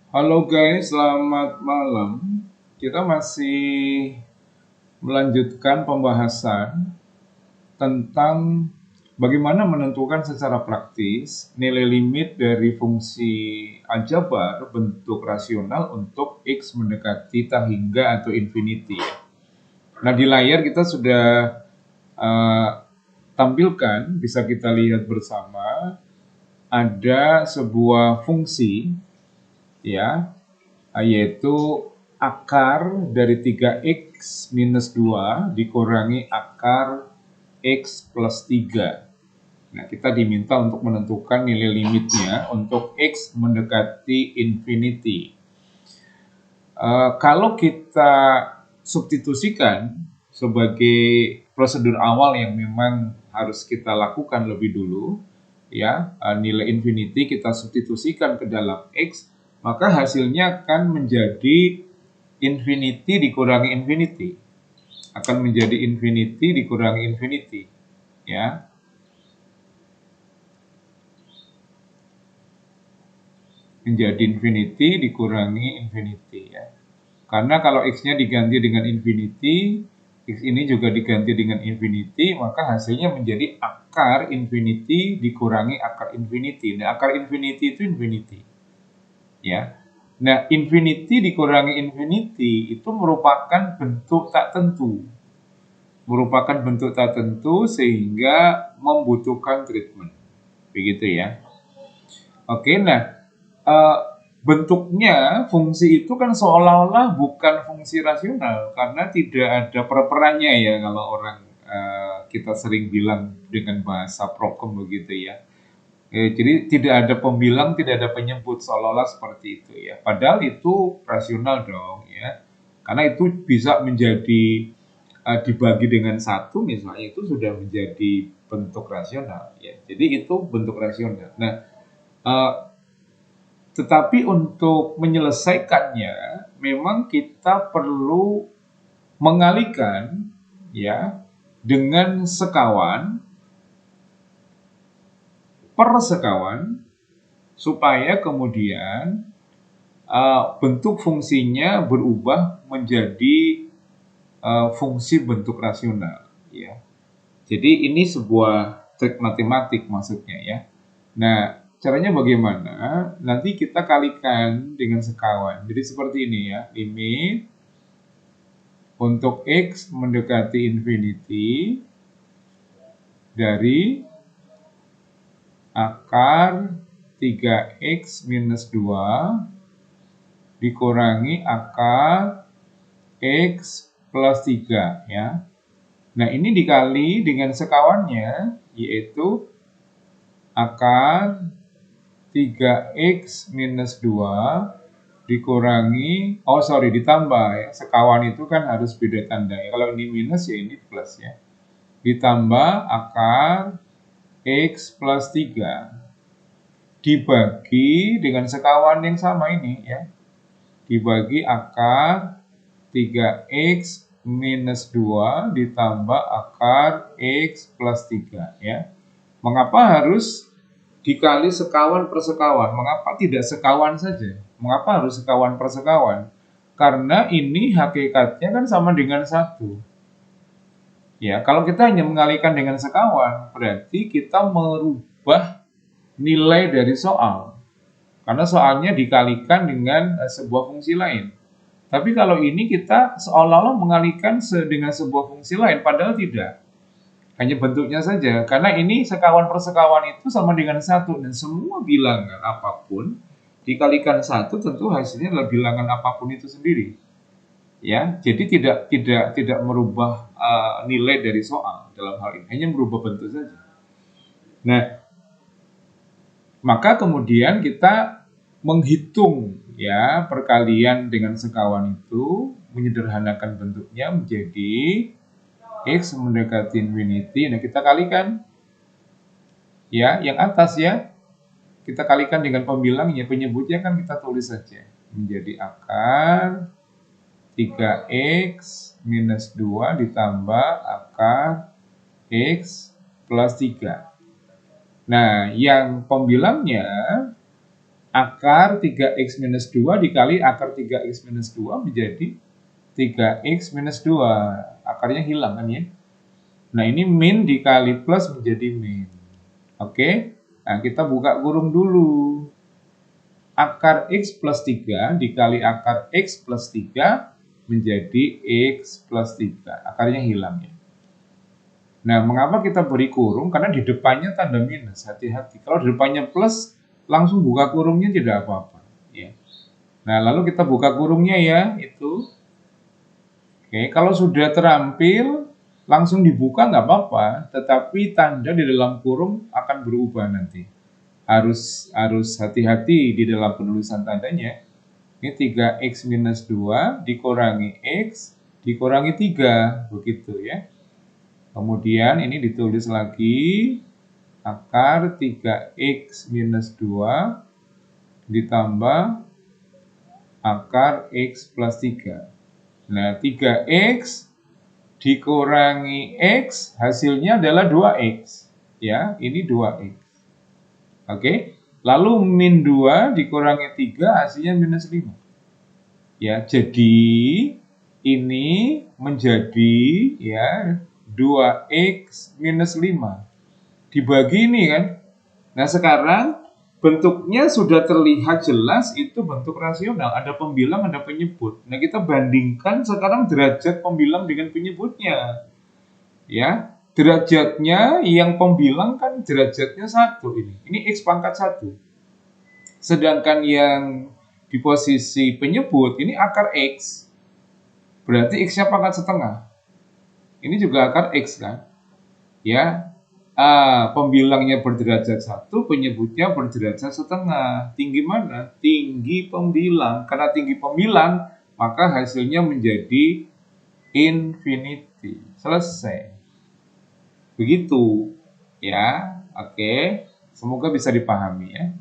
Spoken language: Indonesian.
Halo guys, selamat malam. Kita masih melanjutkan pembahasan tentang bagaimana menentukan secara praktis nilai limit dari fungsi aljabar bentuk rasional untuk X mendekati tak hingga atau infinity. Nah, di layar kita sudah eh, tampilkan, bisa kita lihat bersama, ada sebuah fungsi ya, yaitu akar dari 3x minus 2 dikurangi akar x plus 3. Nah, kita diminta untuk menentukan nilai limitnya untuk x mendekati infinity. Kalau kita substitusikan sebagai prosedur awal yang memang harus kita lakukan lebih dulu, ya, nilai infinity kita substitusikan ke dalam x, maka hasilnya akan menjadi infinity dikurangi infinity, akan menjadi infinity dikurangi infinity, ya. Menjadi infinity dikurangi infinity, ya. Karena kalau x-nya diganti dengan infinity, x ini juga diganti dengan infinity, maka hasilnya menjadi akar infinity dikurangi akar infinity. Nah, akar infinity itu infinity, ya. Nah, infinity dikurangi infinity itu merupakan bentuk tak tentu. Merupakan bentuk tak tentu sehingga membutuhkan treatment. Begitu ya. Oke, nah, eh, bentuknya fungsi itu kan seolah-olah bukan fungsi rasional karena tidak ada perperannya ya, kalau orang kita sering bilang dengan bahasa prokem begitu ya. Jadi tidak ada pembilang, tidak ada penyebut, seolah-olah seperti itu ya. Padahal itu rasional dong ya. Karena itu bisa menjadi dibagi dengan satu misalnya, itu sudah menjadi bentuk rasional ya. Jadi itu bentuk rasional. Nah, eh, tetapi untuk menyelesaikannya memang kita perlu mengalihkan ya dengan sekawan per sekawan supaya kemudian bentuk fungsinya berubah menjadi fungsi bentuk rasional ya. Jadi ini sebuah trik matematik maksudnya ya. Nah, caranya bagaimana? Nanti kita kalikan dengan sekawan. Jadi seperti ini ya, limit untuk x mendekati infinity dari akar 3x minus 2 dikurangi akar x plus 3 ya. Nah, ini dikali dengan sekawannya, yaitu akar 3x minus 2 dikurangi, ditambah ya. Sekawan itu kan harus beda tanda ya. Kalau ini minus ya ini plus ya. Ditambah akar x plus 3 dibagi dengan sekawan yang sama ini ya. Dibagi akar 3x minus 2 ditambah akar x plus 3 ya. Mengapa harus dikali sekawan per sekawan? Mengapa tidak sekawan saja? Mengapa harus sekawan per sekawan? Karena ini hakikatnya kan sama dengan 1. Ya, kalau kita hanya mengalihkan dengan sekawan, berarti kita merubah nilai dari soal. Karena soalnya dikalikan dengan sebuah fungsi lain. Tapi kalau ini kita seolah-olah mengalihkan dengan sebuah fungsi lain, padahal tidak. Hanya bentuknya saja. Karena ini sekawan per sekawan itu sama dengan 1. Dan semua bilangan apapun dikalikan 1 tentu hasilnya adalah bilangan apapun itu sendiri. Ya, jadi tidak merubah nilai dari soal dalam hal ini, hanya merubah bentuk saja. Nah, maka kemudian kita menghitung ya perkalian dengan sekawan itu, menyederhanakan bentuknya menjadi x mendekati infinity. Nah, kita kalikan ya yang atas ya, kita kalikan dengan pembilangnya, penyebutnya kan kita tulis saja menjadi akar 3x minus 2 ditambah akar x plus 3. Nah, yang pembilangnya akar 3x minus 2 dikali akar 3x minus 2 menjadi 3x minus 2. Akarnya hilang kan ya. Nah ini min dikali plus menjadi min. Oke, nah kita buka kurung dulu. Akar x plus 3 dikali akar x plus 3 menjadi x plus 3. Akarnya hilang ya. Nah, mengapa kita beri kurung? Karena di depannya tanda minus, hati-hati. Kalau di depannya plus, langsung buka kurungnya tidak apa-apa. Ya. Nah, lalu kita buka kurungnya ya, itu. Oke, kalau sudah terampil, langsung dibuka nggak apa-apa, tetapi tanda di dalam kurung akan berubah nanti. Harus hati-hati di dalam penulisan tandanya. Ini 3x minus 2 dikurangi x dikurangi 3, begitu ya. Kemudian ini ditulis lagi akar 3x minus 2 ditambah akar x plus 3. Nah, 3x dikurangi x hasilnya adalah 2x. Ya, ini 2x. Oke. Lalu min 2 dikurangi 3 hasilnya minus 5. Ya, jadi ini menjadi ya 2x minus 5. Dibagi ini kan. Nah sekarang bentuknya sudah terlihat jelas itu bentuk rasional. Ada pembilang, ada penyebut. Nah kita bandingkan sekarang derajat pembilang dengan penyebutnya. Ya, derajatnya yang pembilang kan derajatnya 1 ini. Ini x pangkat 1. Sedangkan yang di posisi penyebut ini akar x. Berarti x-nya pangkat setengah. Ini juga akar x kan. Ya, pembilangnya berderajat 1, penyebutnya berderajat setengah. Tinggi mana? Tinggi pembilang. Karena tinggi pembilang, maka hasilnya menjadi infinity. Selesai. Begitu. Ya, oke. Semoga bisa dipahami ya.